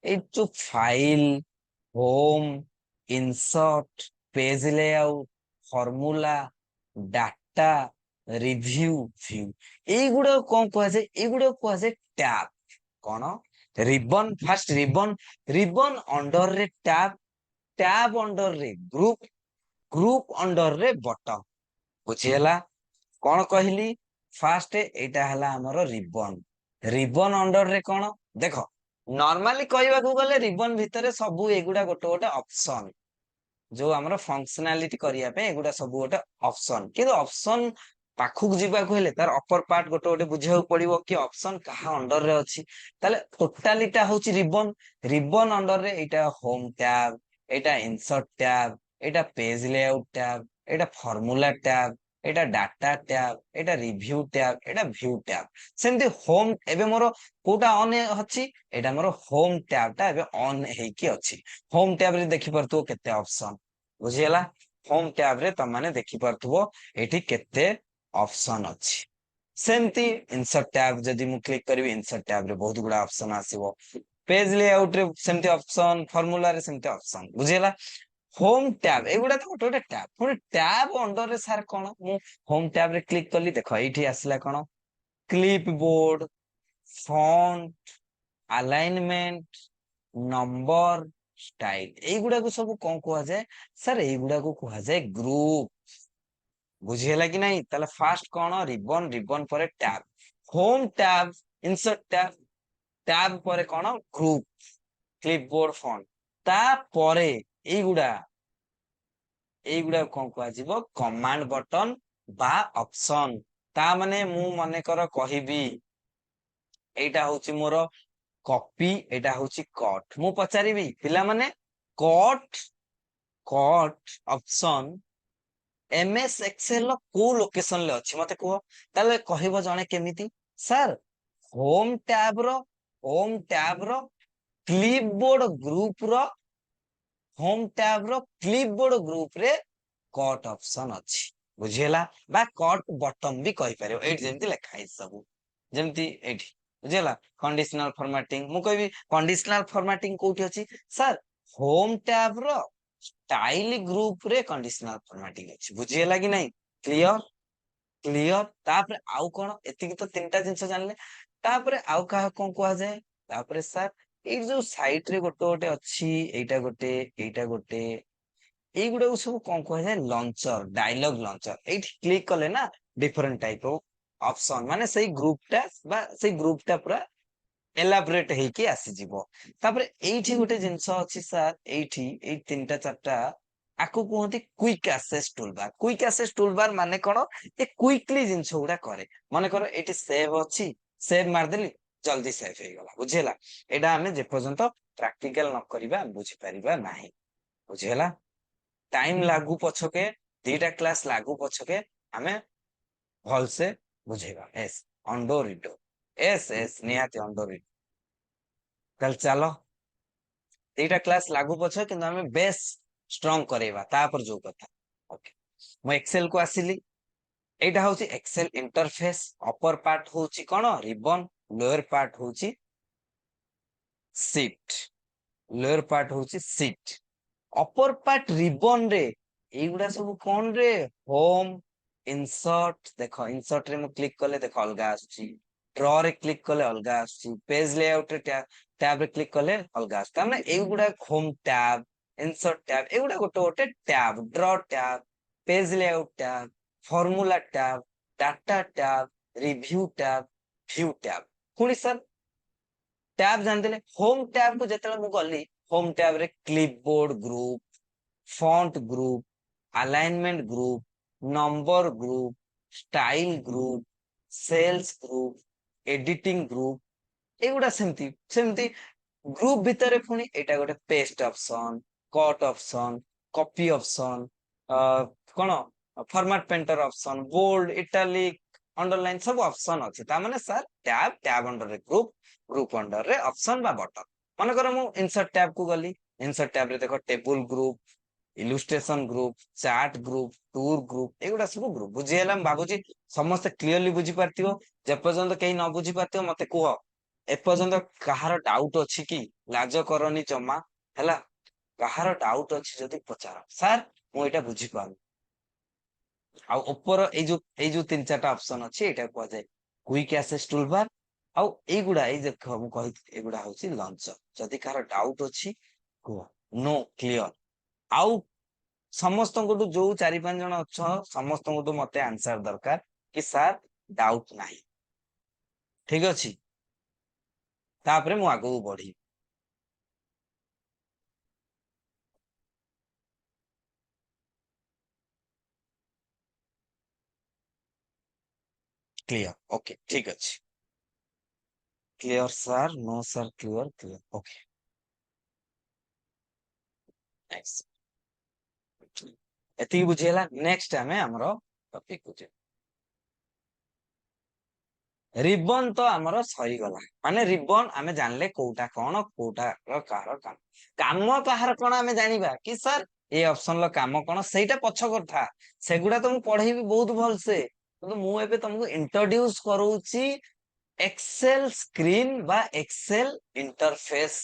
ए जो file home insert page layout formula data review view এই গুড়া কোন কোয়া যায় এগুড়া কোয়া যায় ট্যাব কোন रिबन फास्ट रिबन अंडर रे टैब अंडर रे ग्रुप अंडर रे बटन बुझियला कोन कहली फास्ट एटा हला हमर रिबन रिबन अंडर रे कौन देख नॉर्मली कहवाकू गले रिबन भितर सब एगुड़ा गोटे गोटे ऑप्शन जो आमर फंक्शनालिटी करिया पे एगुड़ा सब गोटे ऑप्शन किंतु ऑप्शन पाखक जीवाकू हेले तार अपर पार्ट गोटे गोटे बुझाऊ पड़िबो कि ऑप्शन कहा अंडर रे अछि ताले टोटालिटा होची रिबन रिबन अंडर रे एटा होम टैब एटा इंसर्ट टैब एटा पेज लेआउट टैब एटा फार्मूला टैब एटा डाटा टैब एटा रिव्यू टैब एटा व्यू टैब सेमती होम एबे मोर कोटा ऑन अछि एटा मोर होम टैब टा एबे ऑन हेकी अछि होम टैब रे देखि परतु केते ऑप्शन बुझियला होम टैब रे त माने देखि परतुबो एठी केते ऑप्शन अछि सेमती इंसर्ट टैब जदि मु क्लिक करबी इंसर्ट टैब रे बहुत गुडा ऑप्शन आसीबो पेज लेआउट रे सेमती ऑप्शन फार्मूला रे सेमती ऑप्शन बुझियला होम टैब एगुडा तो गोटे गोटे टैब पुणी टैब अंडर रे सार कोन मु होम टैब रे क्लिक करली देखो एठी आसला कोन clipboard font alignment number style एगुडा को सब कोन कुआ जाय सर एगुडा को कुआ जाय ग्रुप बुझियला कि नहीं ताले फास्ट कोन रिबन रिबन पर tab home tab insert tab tab पर कोन ग्रुप क्लिपबोर्ड फॉन्ट ता परे एगुडा एगुडा कोन कुआ जीवो कमांड बटन बा ऑप्शन ता माने मु मने कर कहिबी एटा होची मोर कॉपी एटा होची कट मु पचारिबी पिला माने cut cut option MS Excel लो को लोकेशन ले अछि मते को ताले कहिबो जणे केमिति सर होम टैब रो क्लिपबोर्ड ग्रुप रो होम टैब रो क्लिपबोर्ड ग्रुप रे कट ऑप्शन अछि बुझियला बा कट बटन भी कहि पारे एट जेमति लेखा है सब जेमति एठी बुझियला कंडीशनल फॉर्मेटिंग मु कहबी कंडीशनल फॉर्मेटिंग कोठी अछि सर होम टैब रो स्टाइल ग्रुप रे कंडीशनल फॉर्मेटिंग अछि बुझियला कि नहीं क्लियर क्लियर तापर आउ कोन एतिकी तो तीनटा जिंस जानले तापर आउ कहा कोन कुआ जाय तापर सर ए जो साइट रे गोटे गोटे अछि एटा गोटे एगुड़ा को सब कोन कुआ जाय लॉन्चर डायलॉग लॉन्चर एठी क्लिक कले ना डिफरेंट टाइप ऑफ ऑप्शन माने सेही ग्रुपटा पूरा एलाबोरेट हेकी आसी जीवो तापर एठी गोटे जिंस अछि सर एठी ए तीनटा चारटा आकु कहते क्विक एक्सेस टूलबार माने कोन ए क्विकली जिंस गुडा करे माने कर एठी सेव अछि सेव मार देली जल्दी सेव हे गला बुझियला एडा हमें जे पर्यंत प्रैक्टिकल न करिबा बुझि परिबा नाही बुझियला टाइम लागू पछके दीटा क्लास लागू पछके हमें भल से बुझेबा एस अंडो रिडो एस एस निहाती अंडो रिडो कल चलो दीटा क्लास लागू पछ किंतु हमें बेस स्ट्रांग करेबा तापर जो कथा ओके मु एक्सेल को आसिली एटा होची एक्सेल इंटरफेस अपर पार्ट होची कोन रिबन लोअर पार्ट होची शीट लोअर पार्ट होची शीट अपर पार्ट रिबन रे एगुडा सब कोन रे होम इंसर्ट देखो इंसर्ट रे मु क्लिक करले देखो अलगा आछी ड्रॉ रे क्लिक करले अलगा आछी पेज लेआउट रे टैब रे क्लिक करले अलगा आछी ताने एगुडा होम टैब इंसर्ट टैब एगुडा गोटे गोटे tab draw tab page layout tab formula tab data tab review tab view tab पुनी सर टैब जान देले होम टैब को जेतले मु गली होम टैब रे clipboard group font group alignment group number group style group cells group editing group एगुडा सेमती सेमती ग्रुप भितरे पुनी एटा गोटे paste option cut option copy option कोन format painter option bold italic underline सब ऑप्शन अछि ता माने सर टैब अंडर रे ग्रुप अंडर रे ऑप्शन बा बटन माने कर मु इंसर्ट टैब को गली इंसर्ट टैब रे देखो table group illustration group chart group tour group एगुडा सब ग्रुप बुझियला बाबूजी समस्त क्लियरली बुझी पारतियो जे पर्यंत केही न बुझी पारतियो मते कुह ए पर्यंत कहार डाउट अछि कि लाज करनी जमा हैला कहार डाउट अछि जदि पचार सर मु एटा बुझी पाउ आ ऊपर ए जो तीन चारटा ऑप्शन अछि एटा को जाय क्विक एक्सेस टूलबार आ एगुडा ए देखो मु कहि एगुडा होछि लॉन्चर जदि कहार डाउट अछि कुह नो क्लियर आउ समस्त जो 4-5 जन अच्छा समस्त मते आंसर दरकार कि सर डाउट नाही ठीक अछि तापरे मु आगु बढ़ी। क्लियर ओके ठीक अच्छे clear sir no sir clear clear okay next एति बुझेला नेक्स्ट आमे हमरो टॉपिक बुझे रिबन तो आमर सही गला माने रिबन आमे जानले कोउटा कोन कोउटा रो कार काम काम कहार कोन आमे जानिबा कि सर ए ऑप्शन लो काम कोन सेटा पछ कथा सेगुडा तो मु पढेबी बहुत भल से तो मु एबे तुमको इंट्रोड्यूस करूची एक्सेल स्क्रीन बा एक्सेल इंटरफेस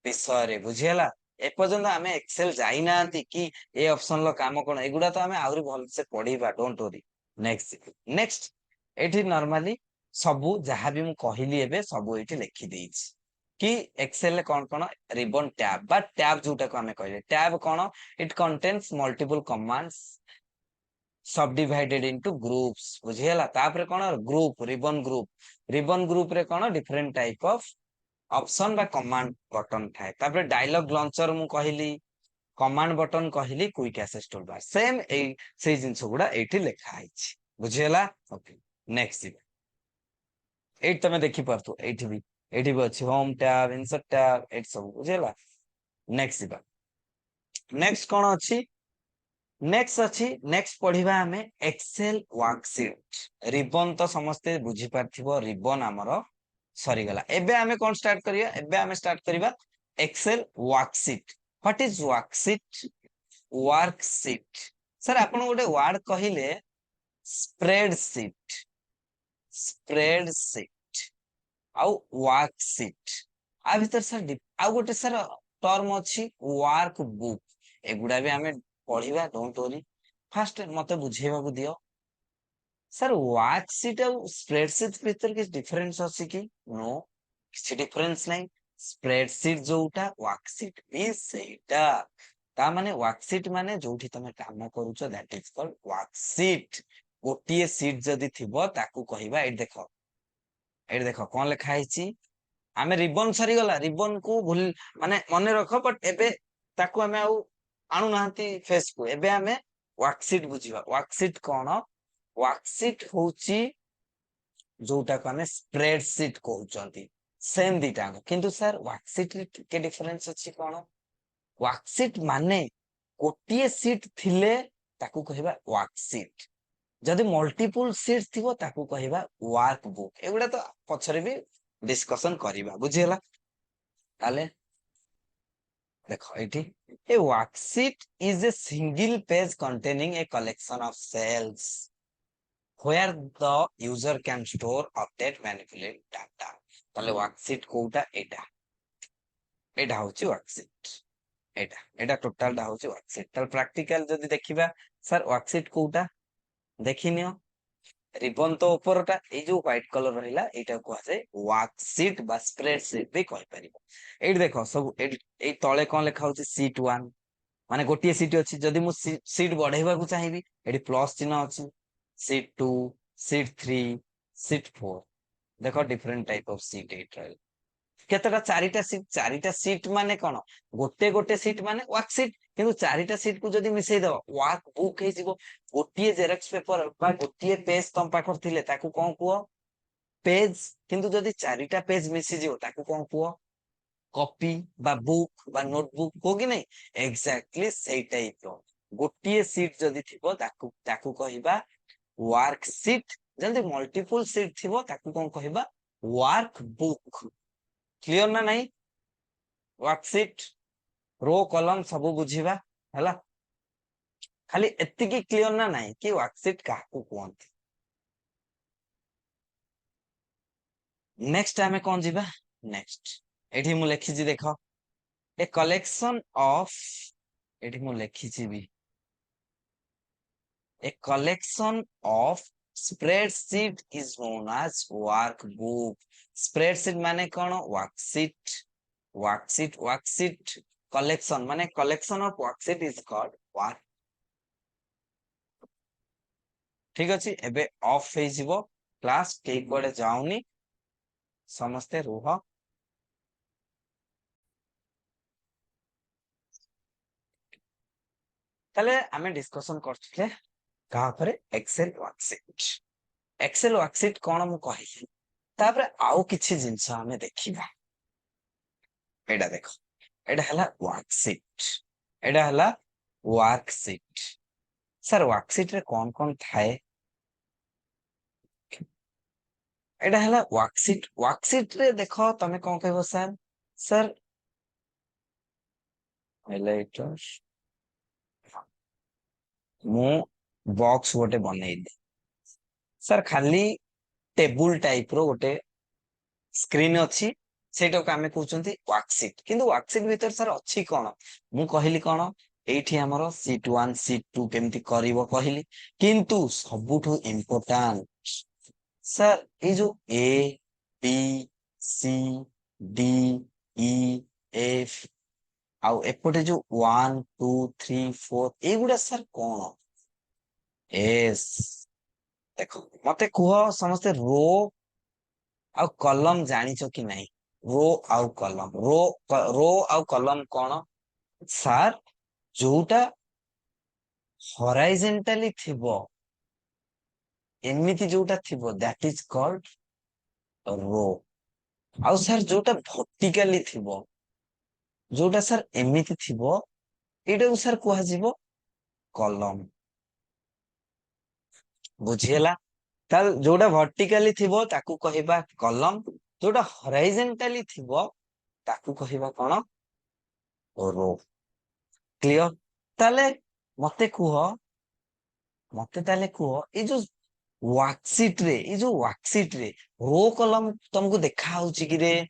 विषय रे बुझियला एपर्यंत आमे एक्सेल जाई नांती कि ए ऑप्शन लो काम कोन एगुडा तो आमे आउरी भल से पढीबा डोंट वरी नेक्स्ट नेक्स्ट एठी नॉर्मली सबू जहां भी मु कहली एबे सबू एठी लिखि देइछि कि एक्सेल रे कोन कोन रिबन टैब बा टैब जोटा को हमें कहले tab cone it contains multiple commands सब डिवाइडेड इनटू ग्रुप्स बुझियला तापर कोन रिबन ग्रुप रे कोन डिफरेंट टाइप ऑफ ऑप्शन बा कमांड बटन थाए तापर डायलॉग लॉन्चर मु कहली कमांड बटन कहली क्विक एक्सेस टूलबार सेम ए से जिंस गुडा एठी लिखा आइछि बुझियला ओके नेक्स्ट एट तमे देखि परतु एठी भी अछि home tab insert tab eight सब बुझियला नेक्स्ट जिबा नेक्स्ट कोन अछि नेक्स्ट अछि नेक्स्ट पढिबा हमें एक्सेल वर्कशीट रिबन तो समस्ते बुझी पारथिबो रिबन हमरो सरी गला एबे हमें कोन स्टार्ट करिया एबे हमें स्टार्ट करिबा Excel worksheet what is worksheet worksheet sir आपण गोटे वर्ड कहिले स्प्रेडशीट स्प्रेडशीट आउ वर्कशीट आ भीतर सर आउ गोटे सर टर्म अछि वर्क बुक एगुडा भी हमें पढ़िबा डोंट वरी फास्ट मते बुझेबा को दियो सर वर्कशीट और स्प्रेडशीट भीतर किस डिफरेंस अछि कि नो किसी डिफरेंस नहीं स्प्रेडशीट जोटा वर्कशीट भी सेटा ता माने वर्कशीट माने जोठी तमे काम करूछ दैट इज कॉल्ड वर्कशीट गोटिए सीट जदी थिबो ताकू कहिबा एट देखो कोन लेखा हिची आमे रिबन सरी गला रिबन को भूल माने मने रखो बट एबे ताकू आमे आउ आनु नांती फेस को एबे आमे वर्कशीट बुझिबा वर्कशीट कोन वर्कशीट होची जोटा को आमे स्प्रेडशीट कहउचंती सेम दिटा किंतु सर वर्कशीट रे के डिफरेंस अछि कोन वर्कशीट माने गोटिए सीट थिले ताकू कहिबा वर्कशीट जदि मल्टीपल सीट थिबो ताकू कहिबा वर्क बुक एगुडा तो पछरे भी डिस्कशन करिबा बुझियला ताले देखो एठी a worksheet is a single page containing a collection of cells where the user can store update manipulate data ताले worksheet कोउटा एटा होची वर्कशीट एटा टोटल दा होची वर्कशीट ताल प्रैक्टिकल जदी देखिबा सर वर्कशीट कोउटा देखिनियो रिबन तो ऊपरटा ए जो व्हाइट कलर रहिला एटा को आसे वर्कशीट बा स्प्रेडशीट भी कहि परिबो एट देखो सब ए तळे कोन लेखा होची शीट 1 माने गोटिए सीट अछि जदी मु सीट बढ़ेबा को चाहिबी एडी प्लस चिन्ह अछि शीट 2 शीट 3 शीट 4 देखो डिफरेंट टाइप ऑफ सीट एट रहल केतटा चारिटा सीट माने कोन गोटे गोटे सीट माने वर्कशीट किंतु चारिटा सीट को जदी मिसै दो वर्क बुक हे जिवो गोटिए जेरॉक्स पेपर बा गोटिए पेज तम पाखर थिले ताकू कोन कुओ पेज किंतु जदी चारिटा पेज मिसि जिवो ताकू कोन कुओ कॉपी बा बुक बा नोटबुक हो कि नहीं एग्जैक्टली सेई टाइप रो गोटिए सीट जदी थिबो ताकू कहिबा वर्कशीट जदी मल्टीपल सीट थिबो ताकू कोन कहिबा वर्क बुक क्लियर ना नहीं वर्कशीट रो कॉलम सब बुझीबा हला खाली एतिकी क्लियर ना नहीं कि वर्कशीट काकू कोंती नेक्स्ट हमें कौन जीबा नेक्स्ट एठी मु लिखि जी देखो ए कलेक्शन ऑफ एठी मु लिखि जी भी a collection of spreadsheet is known as workbook spreadsheet माने कोन worksheet collection माने collection of worksheet is called work ठीक अछि एबे ऑफ हे जिवो क्लास के कोडे जाउनी समस्ते रुह ताले आमे डिस्कशन करछले कहा पर एक्सेल वर्कशीट। एक्सेल वर्कशीट कोन मु कहिली तापर आउ किछि जिंस आमे देखिबा। एडा देखो एडा हला वर्कशीट, एडा हला वर्कशीट। सर वर्कशीट रे कोन कोन थाए? एडा हला वर्कशीट। वर्कशीट रे देखो तमे कोन कहबो सर? सर हाइलाइटर मु बॉक्स गोटे बनेइली सर, खाली टेबुल टाइप रो गोटे स्क्रीन अच्छी सेटा को आमे कहउचंती वर्कशीट। किंतु वर्कशीट भीतर सर अच्छी कोन? मु कहिली कोन एठी हमरो शीट 1 शीट 2 केमती करिवो कहिली। किंतु सबुठु इंपोर्टेंट सर ए जो A B C D E F आउ एपटे जो 1 2 3 4 एगुडा सर कोन? एस देखो मते कुह समस्ते रो आउ कलम जानिचो कि नहीं? रो आउ कलम, रो आउ कलम कोन? सर जोटा हॉराइजेंटली थिबो एमिति जोटा थिबो दैट इज कॉल्ड रो। आउ सर जोटा वर्टिकली थिबो, जोटा सर एमिति थिबो एटा को सर कुहा जिवो कलम। बुझियला? ताल जोटा वर्टिकली थिबो ताकू कहिबा कलम, जोटा हॉराइजेंटली थिबो ताकू कहिबा कोन? रो। क्लियर? ताले मते कुह, मते ताले कुह ए जो वर्कशीट रे, ए जो वर्कशीट रे रो कलम तुमको देखा होउची कि रे?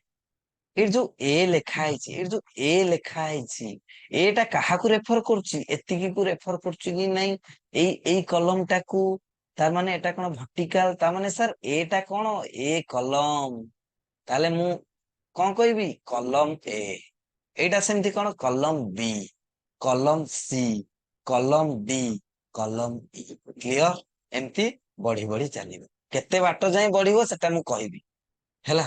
ए जो ए लेखा आइची, ए जो ए लेखा आइची एटा काहा को रेफर करची? एतिकी को रेफर करची कि नहीं? एई कलम टाकू तार माने एटा कोन वर्टिकल, तार माने सर एटा कोन ए कलम। ताले मु कोन कहबी कलम ए। एटा सेमती कोन कलम बी, कलम सी, कलम डी, कलम ई। क्लियर? एमती बढ़ी बढ़ी चलिबो। केते बाटो जाय बढ़िबो सेटा मु कहबी हैला।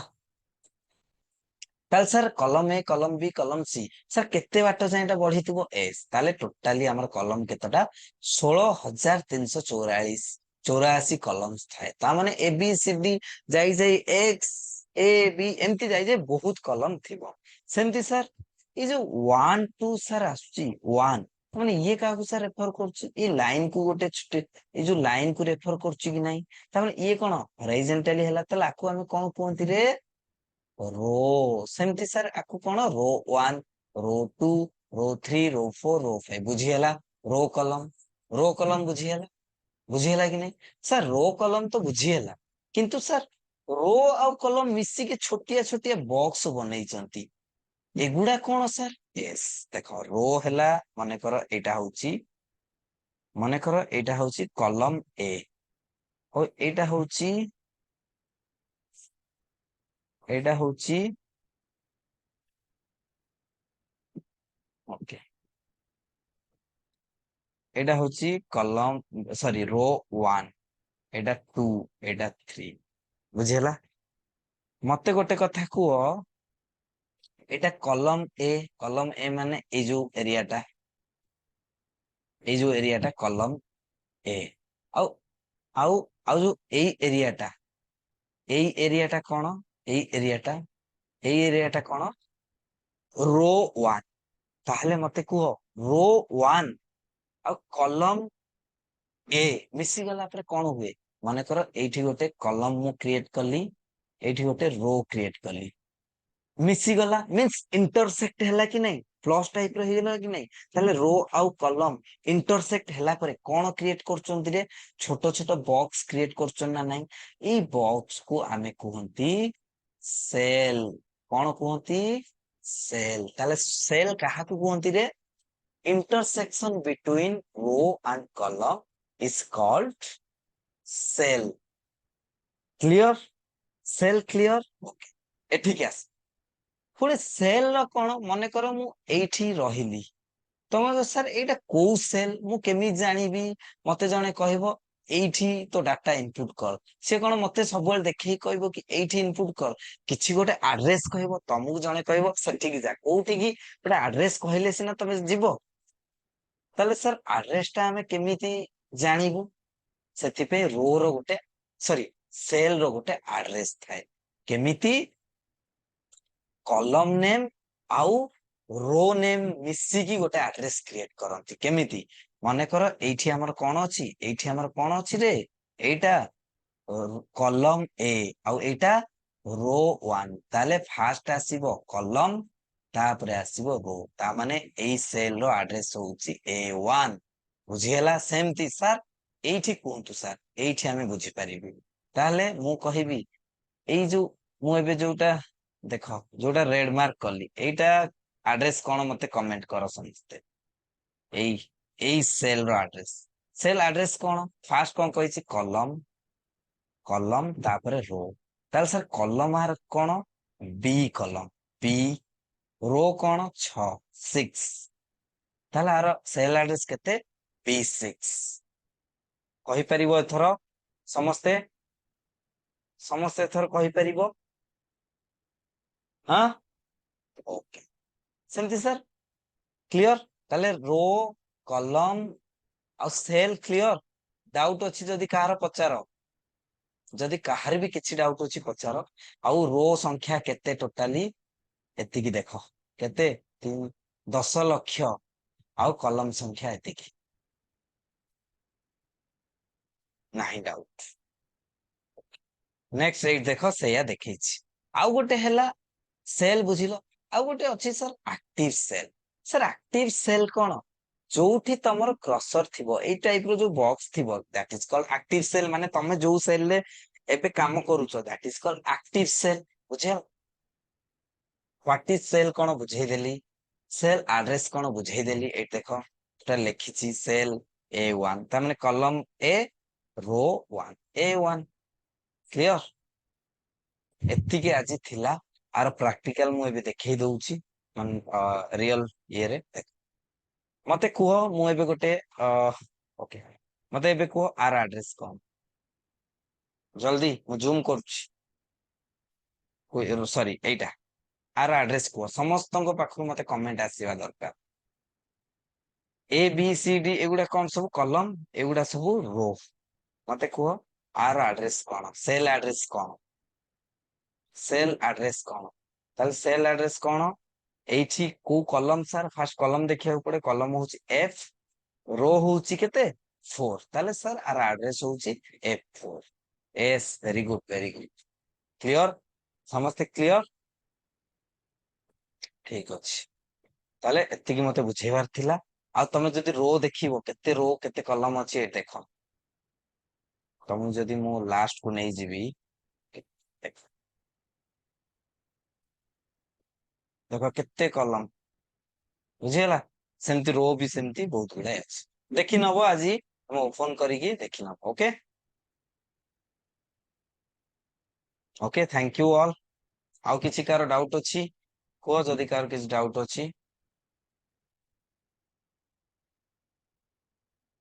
ताल सर कलम ए कलम बी कलम सी सर केते बाटो जाय एटा बढ़िथिबो एस। ताले टोटाली हमर कलम केतटा 16344 84 कलम थाए। ता माने ए बी सी डी जाई जाई एक्स ए बी एमती जाई जाई बहुत कलम थिबो। सेमती सर ए जो 1 2 सर आसुची 1 माने ये का को सर रेफर करची? ए लाइन को गोटे छुटे ए जो लाइन को रेफर करची कि नहीं? ता माने ये कोन हॉराइजेंटली हैला ताला आकु हमें कोन कहंती रे? रो। सेमती सर आकु कोन रो 1 रो 2 रो 3 रो 4 रो 5 बुझियला? रो कलम बुझियला? बुझियला कि नहीं? सर रो कलम तो बुझियला किंतु सर रो आउ कलम मिसी के छोटिया छोटिया बॉक्स बनै चंती एगुडा कोन सर? यस देखो रो हैला माने करो एटा होची, माने करो एटा होची कलम ए और एटा होची ओके एटा होची कलम सॉरी रो 1 एटा 2 एटा 3 बुझियला? मते गोटे कथा कुओ एटा कलम ए माने ए जो एरियाटा कलम ए आउ आउ आउ जो एरियाटा कोन? एरियाटा कोन? रो 1। ताहले मते कुहो रो 1 आ कलम ए मिसी गला पर कोन हुए? माने करो एठी गोटे कलम मु क्रिएट कली, एठी गोटे रो क्रिएट कली, मिसी गला मींस इंटरसेक्ट हैला कि नहीं? प्लस टाइप रो हेला कि नहीं? ताले रो आउ कलम इंटरसेक्ट हैला परे कोन क्रिएट करचोंती रे? छोटो छोटो बॉक्स क्रिएट करचों ना नहीं? ई बॉक्स को आमे कहंती सेल। कोन कहंती? सेल। ताले सेल काहा को कहंती रे? intersection between row and column is called cell. Clear? Cell clear? Okay. एठी के आस पुणे सेल रो कोन मने करो मु एठी रहिली तमे सर एटा को सेल मु केमि जानिबी? मते जने कहबो एठी तो डाटा इनपुट कर, से कोन मते सब बेल देखि कहबो कि एठी इनपुट कर, किछि गोटे एड्रेस कहबो तमु जने कहबो सेठी कि जा कोठी कि गोटे एड्रेस कहले सिना तमे जिवो ତାହେଲେ ସାର୍ ଆଡ୍ରେସ ଟା ଆମେ କେମିତି ଜାଣିବୁ? ସେଥିପାଇଁ ରୋ ର ଗୋଟେ ସରି ସେଲ ର ଗୋଟେ ଆଡ୍ରେସ ଥାଏ। କେମିତି? କଲମ ନେମ୍ ଆଉ ରୋ ନେମ୍ ମିଶିକି ଗୋଟେ ଆଡ୍ରେସ କ୍ରିଏଟ କରନ୍ତି। କେମିତି? ମନେକର ଏଇଠି ଆମର କଣ ଅଛି, ଏଇଠି ଆମର କଣ ଅଛି ରେ, ଏଇଟା କଲମ ଏ ଆଉ ଏଇଟା ରୋ 1। ତାହେଲେ ଫାଷ୍ଟ ଆସିବ କଲମ, ତାପରେ ଆସିବ ରୋ। ତା ମାନେ ଏଇ ସେଲ ର ଆଡ୍ରେସ ହଉଛି A1। ବୁଝିଗଲା? ସେମିତି ସାର୍ ଏଇଠି କୁହନ୍ତୁ ସାର୍, ଏଇଠି ଆମେ ବୁଝିପାରିବୁ। ତାହେଲେ ମୁଁ କହିବି ଏଇ ଯୋଉ ମୁଁ ଏବେ ଯୋଉଟା ଦେଖ ଯୋଉଟା ରେଡ ମାର୍କ କଲି, ଏଇଟା ଆଡ୍ରେସ କଣ ମତେ କମେଣ୍ଟ କର ସମସ୍ତେ। ଏଇ ଏଇ ସେଲ ର ଆଡ୍ରେସ, ସେଲ ଆଡ୍ରେସ କଣ? ଫାଷ୍ଟ କଣ କହିଛି? କଲମ, କଲମ ତାପରେ ରୋ। ତାହେଲେ ସାର୍ କଲମ ଆର କଣ? B କଲମ, B। ରୋ କଣ? 6, 6। ତାହେଲେ ଆର ସେଲ ଆଡ୍ରେସ କେତେ? B6। କହିପାରିବ ଏଥର ସମସ୍ତେ? ସମସ୍ତେ ଏଥର କହିପାରିବ? ହଁ, ଓକେ। ସେମିତି ସାର୍ କ୍ଲିୟର? ତାହେଲେ ରୋ, କଲମ ଆଉ ସେଲ କ୍ଲିୟର? ଡାଉଟ ଅଛି ଯଦି କାହାର ପଚାର। ଯଦି କାହାର ବି କିଛି ଡାଉଟ ଅଛି ପଚାର। ଆଉ ରୋ ସଂଖ୍ୟା କେତେ ଟୋଟାଲି? ଏତିକି ଦେଖ, କେତେ? 10 ଲକ୍ଷ। ଆଉ କଲମ ସଂଖ୍ୟା ଏତିକି। ନାହିଁ ଡାଉଟ। ନେକ୍ସଟ ଏଇଠି ଦେଖ, ସେଇଆ ଦେଖେଇଛି। ଆଉ ଗୋଟେ ହେଲା ସେଲ, ବୁଝିଲ? ଆଉ ଗୋଟେ ଅଛି sir active cell. Sir active cell କଣ? ଯୋଉଠି ତମର କ୍ରସର ଥିବ, ଏଇ ଟାଇପ ର ଯୋଉ ବକ୍ସ ଥିବ, that is called active cell. ମାନେ ତମେ ଯୋଉ ସେଲ ରେ ଏବେ କାମ କରୁଛ, that is called active cell. ବୁଝିଲ? ହ୍ୱାଟ ଇଜ ସେଲ କଣ ବୁଝେଇଦେଲି, ସେଲ ଆଡ୍ରେସ କଣ ବୁଝେଇଦେଲି। ଏଇଠି ଦେଖ ଏଟା ଲେଖିଛି ସେଲ A1, ତା ମାନେ କଲମ A, ରୋ 1, A1। କ୍ଲିୟର? ଏତିକି ଆଜି ଥିଲା। ଆର ପ୍ରାକ୍ଟିକାଲ ମୁଁ ଏବେ ଦେଖେଇ ଦଉଛି, ମାନେ ରିଅଲ ଇଏରେ। ମତେ କୁହ, ମୁଁ ଏବେ ଗୋଟେ ଓକେ, ମତେ ଏବେ କୁହ ଆର ଆଡ୍ରେସ କଣ? ଜଲ୍ଦି, ମୁଁ ଜୁମ କରୁଛି। ସରି, ଏଇଟା ଆର ଆଡ୍ରେସ କୁହ। ସମସ୍ତଙ୍କ ପାଖରୁ ମତେ କମେଣ୍ଟ ଆସିବା ଦରକାର। A B C D ଏଗୁଡା କଣ ସବୁ? କଲମ। ଏଗୁଡା ସବୁ ରୋ। ମତେ କୁହ ଆର ଆଡ୍ରେସ କଣ? ସେଲ ଆଡ୍ରେସ କଣ? ସେଲ ଆଡ୍ରେସ କଣ? ତାହେଲେ ସେଲ ଆଡ୍ରେସ କଣ? ଏଇଠି କୋଉ କଲମ ସାର୍? ଫାଷ୍ଟ କଲମ ଦେଖିବାକୁ ପଡେ। କଲମ ହଉଛି F, ରୋ ହଉଛି କେତେ? 4। ତାହେଲେ ସାର୍ ଆର ଆଡ୍ରେସ ହଉଛି F4। S, very good, very good. Clear? ସମସ୍ତେ କ୍ଲିୟର? ଠିକ ଅଛି। ତାହେଲେ ଏତିକି ମତେ ବୁଝେଇବାର ଥିଲା। ଆଉ ତମେ ଯଦି ରୋ ଦେଖିବ, କେତେ ରୋ କେତେ କଲମ ଅଛି, ଏ ଦେଖ। ତମକୁ ଯଦି ମୁଁ ଲାଷ୍ଟ କୁ ନେଇଯିବି, ଦେଖ ଦେଖ କେତେ କଲମ। ବୁଝିଗଲା? ସେମିତି ରୋ ବି ସେମିତି ବହୁତ ଗୁଡାଏ ଅଛି। ଦେଖି ନବ ଆଜି, ତମେ ଓପନ କରିକି ଦେଖି ନବ। Okay, okay, thank you all. ଆଉ କିଛି କାହାର ଡାଉଟ ଅଛି କୁହ, ଯଦି କାହାର କିଛି ଡାଉଟ ଅଛି।